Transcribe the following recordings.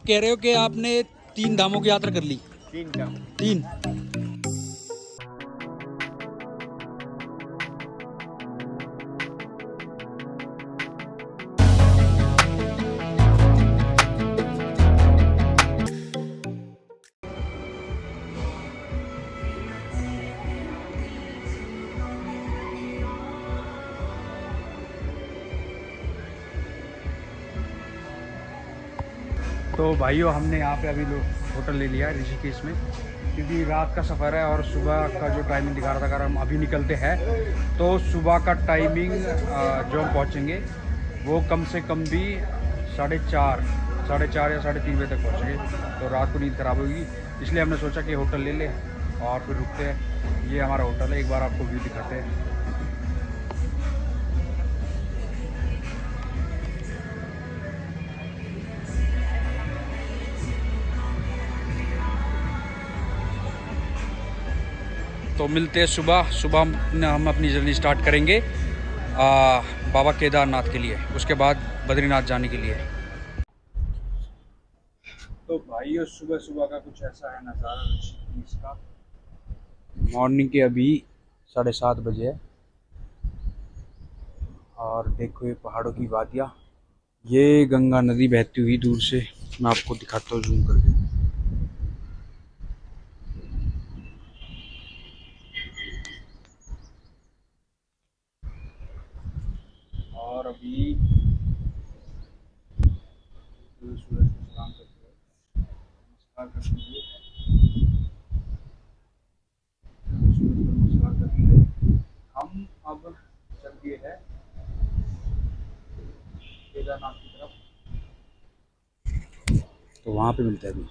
कह रहे हो कि आपने 3 धामों की यात्रा कर ली। 3 का 3। तो भाइयों हमने यहाँ पे अभी होटल ले लिया है ऋषिकेश में, क्योंकि रात का सफ़र है और सुबह का जो टाइमिंग दिखा रहा था, अगर हम अभी निकलते हैं तो सुबह का टाइमिंग जो हम पहुँचेंगे वो कम से कम भी 4:30 या 3:30 बजे तक पहुँचेंगे, तो रात को नींद ख़राब होगी। इसलिए हमने सोचा कि होटल ले लें और फिर रुकते हैं। ये हमारा होटल है, एक बार आपको व्यू दिखाते हैं। तो मिलते हैं सुबह। सुबह हम अपनी जर्नी स्टार्ट करेंगे बाबा केदारनाथ के लिए, उसके बाद बद्रीनाथ जाने के लिए। तो भाइयों सुबह सुबह का कुछ ऐसा है नज़ारा ऋषिकेश का। मॉर्निंग के अभी 7:30 बजे है और देखो ये पहाड़ों की वादियाँ, ये गंगा नदी बहती हुई दूर से मैं आपको दिखाता हूँ जूम करके। और अभी सूरज को सलाम करते हुए नमस्कार करते हुए हम अब चल दिए हैं केदारनाथ की तरफ। तो वहाँ पे मिलते हैं अभी।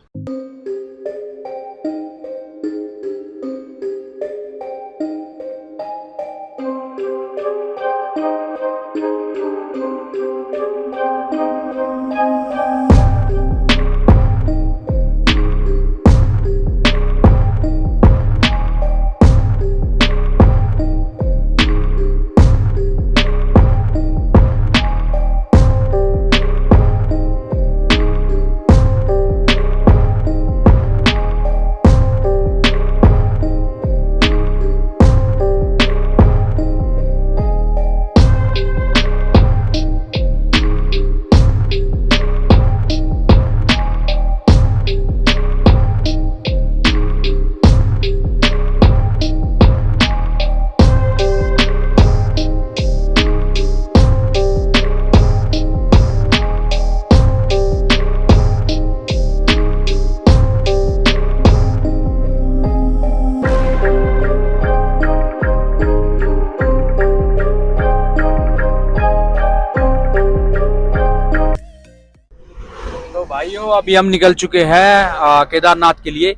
भाइयों अभी हम निकल चुके हैं केदारनाथ के लिए।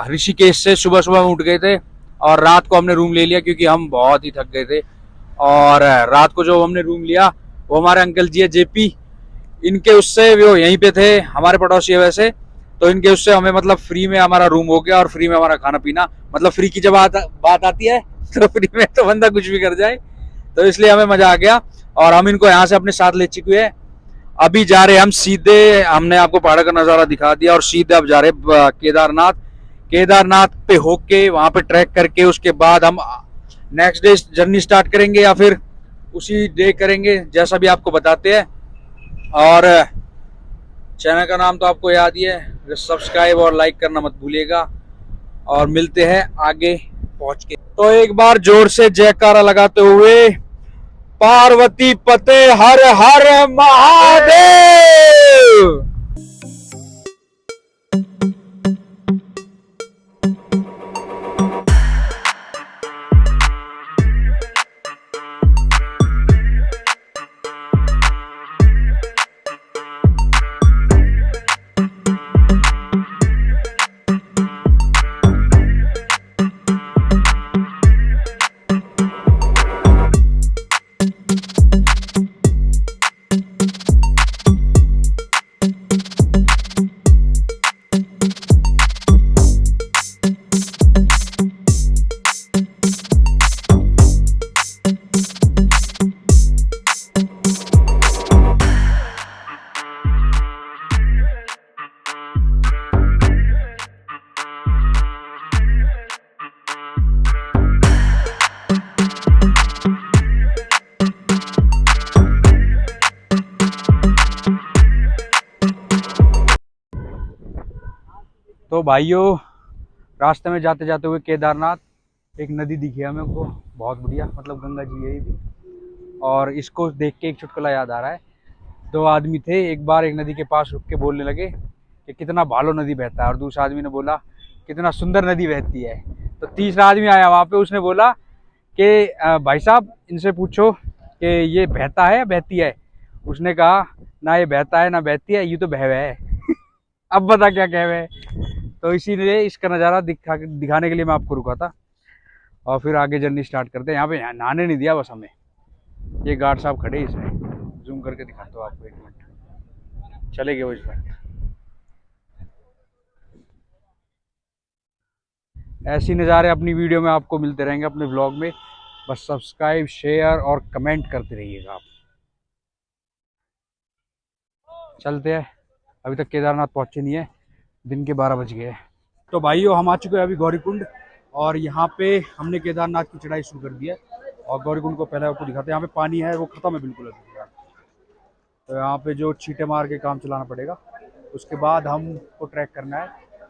ऋषिकेश से सुबह सुबह हम उठ गए थे और रात को हमने रूम ले लिया क्योंकि हम बहुत ही थक गए थे। और रात को जो हमने रूम लिया वो हमारे अंकल जी है जेपी, इनके उससे वो यहीं पे थे, हमारे पड़ोसी है वैसे, तो इनके उससे हमें मतलब फ्री में हमारा रूम हो गया और फ्री में हमारा खाना पीना। मतलब फ्री की जब बात आती है तो फ्री में तो बंदा कुछ भी कर जाए, तो इसलिए हमें मजा आ गया। और हम इनको यहाँ से अपने साथ ले चुके हैं। अभी जा रहे हम सीधे, हमने आपको पहाड़ का नज़ारा दिखा दिया और सीधे अब जा रहे केदारनाथ। केदारनाथ पे होके वहाँ पे ट्रैक करके उसके बाद हम नेक्स्ट डे जर्नी स्टार्ट करेंगे या फिर उसी डे करेंगे, जैसा भी आपको बताते हैं। और चैनल का नाम तो आपको याद ही है, सब्सक्राइब और लाइक करना मत भूलिएगा। और मिलते हैं आगे पहुँच के। तो एक बार जोर से जयकारा लगाते हुए पार्वती पते हर हर महादेव। तो भाइयों, रास्ते में जाते जाते हुए केदारनाथ एक नदी दिखी हमें को, बहुत बढ़िया, मतलब गंगा जी है ये भी। और इसको देख के एक चुटकुला याद आ रहा है। दो आदमी थे, एक बार एक नदी के पास रुक के बोलने लगे कि कितना भालो नदी बहता है, और दूसरा आदमी ने बोला कितना सुंदर नदी बहती है। तो तीसरा आदमी आया वहां पे, उसने बोला कि भाई साहब इनसे पूछो कि ये बहता है या बहती है। उसने कहा ना ये बहता है ना बहती है, ये तो बहवे है। अब बता क्या कहवे है। तो इसीलिए इसका नज़ारा दिखाने के लिए मैं आपको रुका था, और फिर आगे जर्नी स्टार्ट करते हैं। यहाँ पे नहाने नहीं दिया बस हमें, ये गार्ड साहब खड़े इसमें, जूम करके दिखाता हूँ आपको, एक मिनट चले गए वो इस वक्त। ऐसी नज़ारे अपनी वीडियो में आपको मिलते रहेंगे, अपने व्लॉग में। बस सब्सक्राइब, शेयर और कमेंट करते रहिएगा आप। चलते हैं, अभी तक केदारनाथ पहुंचे नहीं है, दिन के 12 बज गए हैं। तो भाइयों, हम आ चुके हैं अभी गौरीकुंड, और यहाँ पे हमने केदारनाथ की चढ़ाई शुरू कर दी है। और गौरीकुंड को पहले आपको दिखाते हैं, यहाँ पे पानी है वो खत्म है बिल्कुल अभी। तो यहाँ पे जो छींटे मार के काम चलाना पड़ेगा, उसके बाद हमको ट्रैक करना है।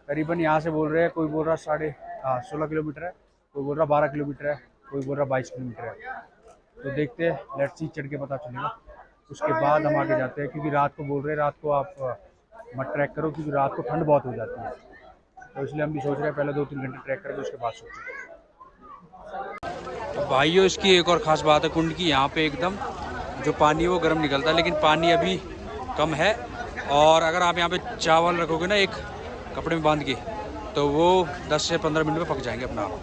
करीबन यहाँ से बोल रहे हैं, कोई बोल रहा 16.5 किलोमीटर है, कोई बोल रहा 12 किलोमीटर है, कोई बोल रहा 22 किलोमीटर है। तो देखते हैं, लेट्स सी, चढ़ के पता चलेगा। उसके बाद हम आगे जाते हैं, क्योंकि रात को बोल रहे हैं रात को आप मत ट्रैक करो, क्योंकि रात को ठंड बहुत हो जाती है। तो इसलिए हम भी सोच रहे हैं पहले 2-3 घंटे ट्रैक करके उसके बाद सोचें। तो भाइयों, इसकी एक और ख़ास बात है कुंड की, यहाँ पे एकदम जो पानी है वो गर्म निकलता है, लेकिन पानी अभी कम है। और अगर आप यहाँ पे चावल रखोगे ना एक कपड़े में बांध के, तो वो 10 से 15 मिनट में पक जाएंगे अपना आप।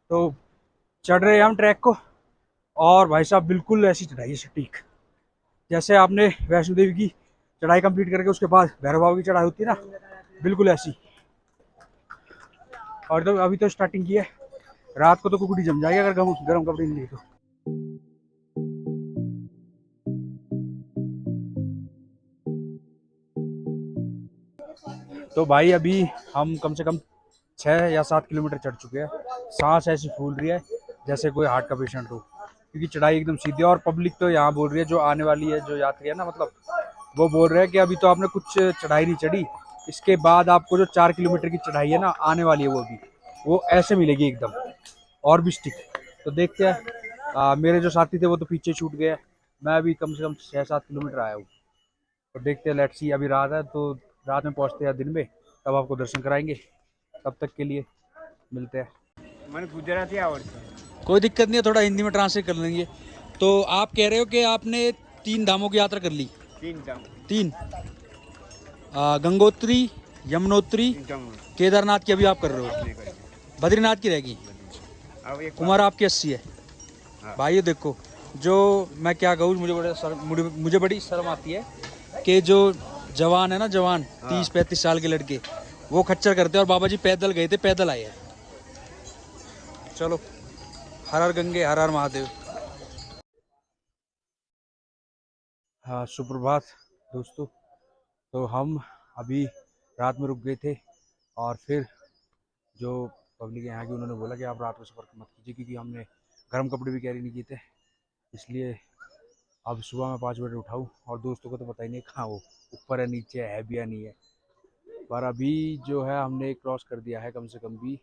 तो चढ़ रहे हैं हम ट्रैक को, और भाई साहब बिल्कुल ऐसी चढ़ाई है सटीक, जैसे आपने वैष्णो देवी की चढ़ाई कंप्लीट करके उसके बाद भैरव बाबा की चढ़ाई होती है ना, बिल्कुल ऐसी। और तो अभी तो स्टार्टिंग की है, रात को तो कुकड़ी जम जाएगी अगर गर्म कपड़े नहीं लिए तो। तो भाई अभी हम कम से कम 6 या 7 किलोमीटर चढ़ चुके हैं। सांस ऐसी फूल रही है जैसे कोई हार्ट का पेशेंट हो, क्योंकि चढ़ाई एकदम सीधी है। और पब्लिक तो यहाँ बोल रही है, जो आने वाली है, जो यात्री है ना, मतलब वो बोल रहे हैं कि अभी तो आपने कुछ चढ़ाई नहीं चढ़ी, इसके बाद आपको जो 4 किलोमीटर की चढ़ाई है ना आने वाली है, वो ऐसे मिलेगी एकदम, और भी स्टिक। तो देखते हैं, मेरे जो साथी थे वो तो पीछे छूट गए, मैं अभी कम से कम 6-7 किलोमीटर आया हूँ। तो देखते हैं, लेट्स सी। अभी रात है, तो रात में पहुँचते हैं दिन में, तब आपको दर्शन कराएंगे। तब तक के लिए मिलते हैं। मैंने गुजराती आवड़ता। कोई दिक्कत नहीं है, थोड़ा हिंदी में ट्रांसलेट कर लेंगे। तो आप कह रहे हो कि आपने 3 धामों की यात्रा कर ली? 3 धाम। 3, गंगोत्री, यमुनोत्री, केदारनाथ की अभी आप कर रहे हो, बद्रीनाथ की रहेगी। अब एक उम्र आपकी 80 है। हाँ। भाई ये देखो, जो मैं क्या कहूँ, मुझे बड़ी शर्म आती है कि जो जवान है ना, जवान 30-35 साल के लड़के, वो खच्चर करते हैं, और बाबा जी पैदल गए थे, पैदल आए हैं। चलो, हर हर गंगे, हर हर महादेव। हाँ, सुप्रभात दोस्तों। तो हम अभी रात में रुक गए थे, और फिर जो पब्लिक है यहाँ की, उन्होंने बोला कि आप रात में सफ़र मत कीजिए, क्योंकि हमने गर्म कपड़े भी कैरी नहीं किए थे। इसलिए अब सुबह में 5 बजे उठाऊँ, और दोस्तों को तो पता ही नहीं कहाँ वो ऊपर है, नीचे है भी या नहीं है। पर अभी जो है हमने क्रॉस कर दिया है कम से कम भी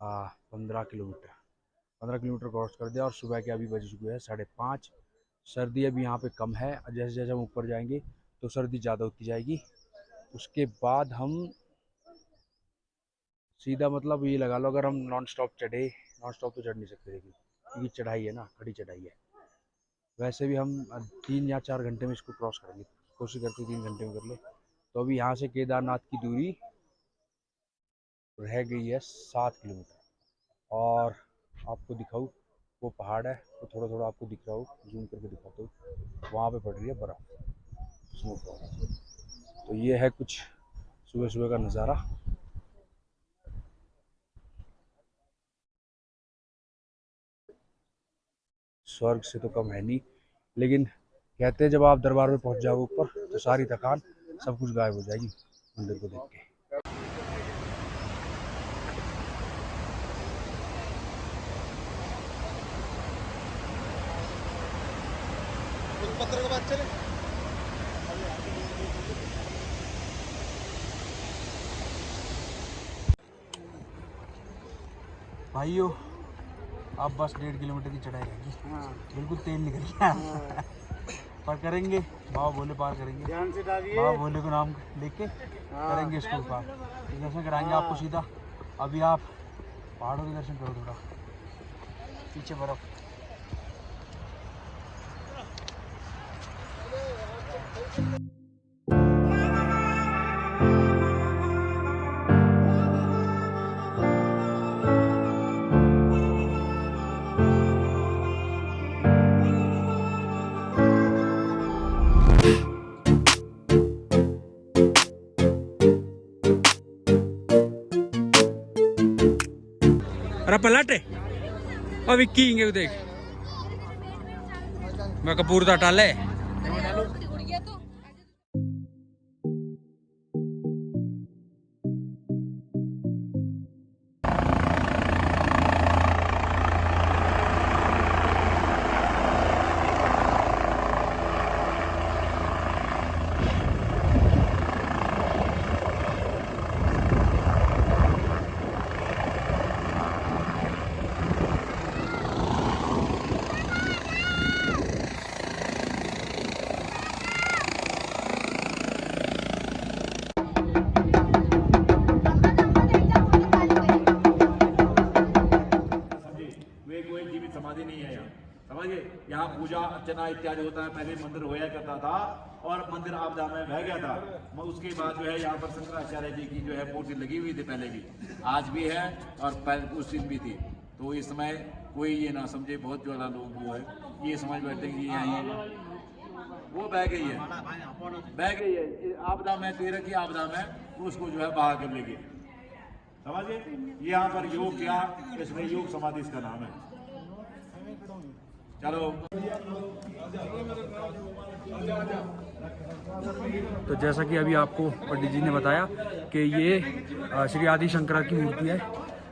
15 किलोमीटर क्रॉस कर दिया, और सुबह के अभी बज चुके हैं 5:30। सर्दी अभी यहाँ पे कम है, जैसे जैसे हम ऊपर जाएंगे तो सर्दी ज़्यादा होती जाएगी। उसके बाद हम सीधा, मतलब ये लगा लो, अगर हम नॉन स्टॉप तो चढ़ नहीं सकते, देखिए, क्योंकि चढ़ाई है ना, खड़ी चढ़ाई है। वैसे भी हम 3 या 4 घंटे में इसको क्रॉस करेंगे, कोशिश करते 3 घंटे में कर ले। तो अभी यहाँ से केदारनाथ की दूरी रह गई है 7 किलोमीटर। और आपको दिखाऊँ, वो पहाड़ है, वो थोड़ा थोड़ा आपको दिख रहा हो, जूम करके दिखाता हूँ, वहाँ पे पड़ रही है बर्फ़, स्नोफॉल। तो ये है कुछ सुबह सुबह का नज़ारा। स्वर्ग से तो कम है नहीं, लेकिन कहते हैं जब आप दरबार में पहुंच जाओगे ऊपर, तो सारी थकान सब कुछ गायब हो जाएगी मंदिर को देख के। भाइयों अब बस 1.5 किलोमीटर की चढ़ाई रहेगी। बिल्कुल तेल निकल गया पर करेंगे, बाबा बोले पार करेंगे। ध्यान से डालिए। बाबा बोले को नाम लेके करेंगे इसको पार। दर्शन कराएंगे आपको सीधा। अभी आप पहाड़ों के दर्शन करो, थोड़ा पीछे बर्फ। पलट और विक्की इंगे देख मैं कपूर दा टाले समाधि नहीं है यहाँ, समझिए। यहाँ पूजा अर्चना इत्यादि होता है। पहले मंदिर होया करता था और मंदिर आपदा में बह गया था। उसके बाद जो है यहाँ पर शंकराचार्य जी की जो है मूर्ति लगी हुई थी, पहले भी, आज भी है और उस दिन भी थी। तो इस समय कोई ये ना समझे, बहुत ज़्यादा लोग वो है ये समझ बैठते हैं कि यहाँ वो बह गई है आपदा में, 13 की आपदा में, तो उसको जो है बाहर कर लेंगे, समझिए। यहाँ पर योग किया, इसमें योग समाधि इसका नाम है। चलो तो जैसा कि अभी आपको पंडित जी ने बताया कि ये श्री आदि शंकरा की मूर्ति है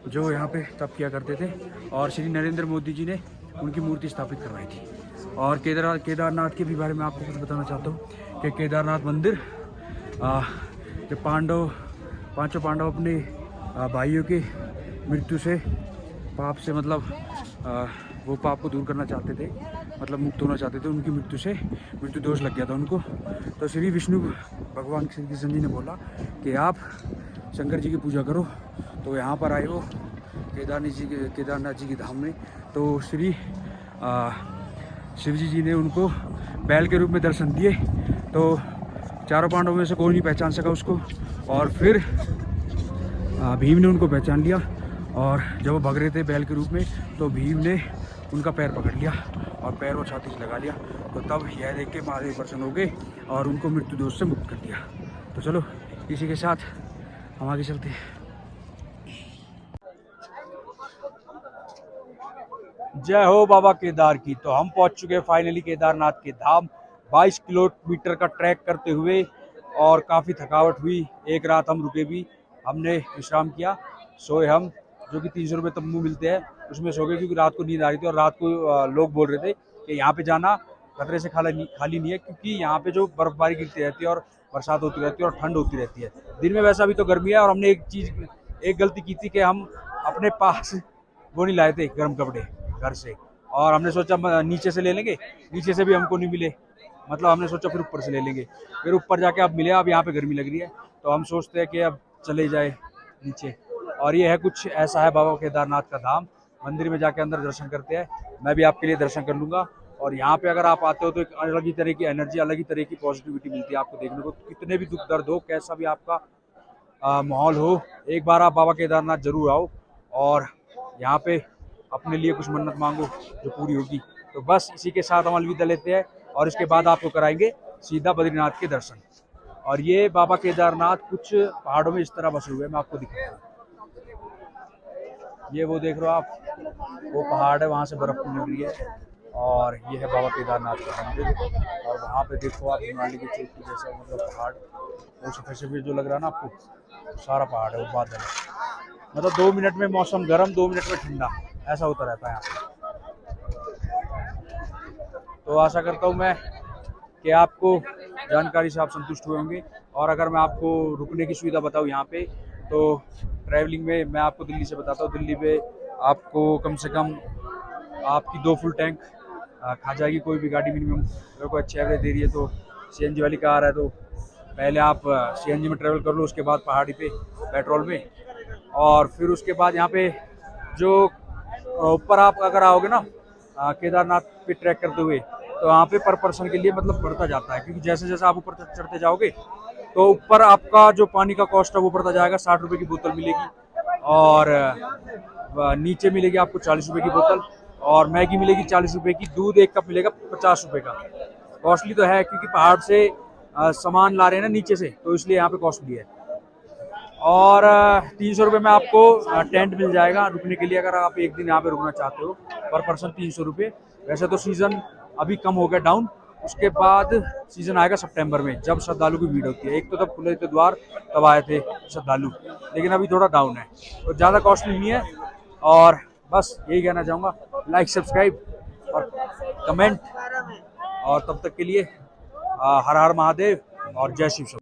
जो यहाँ पे तप किया करते थे और श्री नरेंद्र मोदी जी ने उनकी मूर्ति स्थापित करवाई थी। और केदारनाथ के भी बारे में आपको कुछ बताना चाहता हूँ कि केदारनाथ मंदिर जब पांचों पांडव अपने भाइयों के मृत्यु से पाप से मतलब वो पाप को दूर करना चाहते थे, मतलब मुक्त होना चाहते थे, उनकी मृत्यु से मृत्यु दोष लग गया था उनको। तो श्री विष्णु भगवान श्री कृष्ण जी ने बोला कि आप शंकर जी की पूजा करो। तो यहाँ पर आए वो केदारनाथ जी की धाम में। तो श्री शिवजी जी ने उनको बैल के रूप में दर्शन दिए। तो चारों पांडवों में से कोई नहीं पहचान सका उसको। और फिर भीम ने उनको पहचान लिया और जब वो भाग रहे थे बैल के रूप में तो भीम ने उनका पैर पकड़ लिया और पैर और छाती से लगा लिया। तो तब यह देख के महादेव प्रसन्न हो गए और उनको मृत्यु दोष से मुक्त कर दिया। तो चलो इसी के साथ हम आगे चलते हैं। जय हो बाबा केदार की। तो हम पहुंच चुके हैं फाइनली केदारनाथ के धाम। 22 किलोमीटर का ट्रैक करते हुए और काफ़ी थकावट हुई। एक रात हम रुके भी, हमने विश्राम किया, सोए हम, जो कि 300 रुपये तंबू मिलते हैं उसमें सो गए क्योंकि रात को नींद आ रही थी। और रात को लोग बोल रहे थे कि यहाँ पे जाना खतरे से खाली नहीं है क्योंकि यहाँ पे जो बर्फबारी गिरती रहती है और बरसात होती रहती है और ठंड होती रहती है। दिन में वैसा भी तो गर्मी है। और हमने एक गलती की थी कि हम अपने पास वो नहीं लाए थे गर्म कपड़े घर से, और हमने सोचा नीचे से ले लेंगे, नीचे से भी हमको नहीं मिले, मतलब हमने सोचा फिर ऊपर से ले लेंगे। फिर ऊपर जाके अब मिले, अब यहाँ पे गर्मी लग रही है तो हम सोचते हैं कि अब चले जाए नीचे। और ये है कुछ ऐसा है बाबा केदारनाथ का धाम। मंदिर में जाके अंदर दर्शन करते हैं, मैं भी आपके लिए दर्शन कर लूँगा। और यहाँ पे अगर आप आते हो तो एक अलग ही तरह की एनर्जी, अलग ही तरह की पॉजिटिविटी मिलती है आपको देखने को। कितने भी दुख दर्द हो, कैसा भी आपका माहौल हो, एक बार आप बाबा केदारनाथ जरूर आओ और यहाँ पे अपने लिए कुछ मन्नत मांगो जो पूरी होगी। तो बस इसी के साथ हम अलविदा लेते हैं और इसके बाद आपको कराएंगे सीधा बद्रीनाथ के दर्शन। और ये बाबा केदारनाथ कुछ पहाड़ों में इस तरह बसे हुए हैं, मैं आपको दिखाता हूँ। ये वो देख रहे हो आप, वो पहाड़ है, वहाँ से बर्फ मिल रही है। और ये है बाबा केदारनाथ का मंदिर। और वहाँ पे देखो आप हिमालय की चोटी जैसा मतलब पहाड़, वो सफेद जो लग रहा है ना आपको, सारा पहाड़ है, वो बादल है। मतलब 2 मिनट में मौसम गर्म, 2 मिनट में ठंडा, ऐसा होता रहता है यहाँ पे। तो आशा करता हूँ मैं कि आपको जानकारी से आप संतुष्ट हुए होंगे। और अगर मैं आपको रुकने की सुविधा बताऊं यहाँ पे, तो ट्रैवलिंग में मैं आपको दिल्ली से बताता हूँ, दिल्ली पे आपको कम से कम आपकी 2 फुल टैंक खा जाएगी कोई भी गाड़ी। मिनिमम अगर कोई अच्छी एवरेज दे रही है तो CNG वाली कार है तो पहले आप CNG में ट्रैवल कर लो, उसके बाद पहाड़ी पे पेट्रोल में, और फिर उसके बाद यहाँ पे जो ऊपर आप अगर आओगे ना केदारनाथ पे ट्रैक करते हुए, तो वहाँ पे पर पर्सन के लिए मतलब बढ़ता जाता है, क्योंकि जैसे जैसे आप ऊपर चढ़ते जाओगे तो ऊपर आपका जो पानी का कॉस्ट है वो बढ़ता जाएगा। 60 रुपये की बोतल मिलेगी, और नीचे मिलेगी आपको 40 रुपये की बोतल, और मैगी मिलेगी 40 रुपये की, दूध 1 कप मिलेगा 50 रुपये का। कॉस्टली तो है क्योंकि पहाड़ से सामान ला रहे हैं ना नीचे से, तो इसलिए यहाँ पे कॉस्टली है। और 300 रुपये में आपको टेंट मिल जाएगा रुकने के लिए, अगर आप एक दिन यहाँ पे रुकना चाहते हो। पर पर्सन 300 रुपये। वैसे तो सीज़न अभी कम हो गया डाउन, उसके बाद सीज़न आएगा सितंबर में, जब श्रद्धालु की भीड़ होती है। एक तो तब खुले थे द्वार, तब आए थे श्रद्धालु, लेकिन अभी थोड़ा डाउन है, तो ज़्यादा कॉस्टली नहीं है। और बस यही कहना चाहूँगा, लाइक सब्सक्राइब और कमेंट, और तब तक के लिए हर हर महादेव और जय शिव।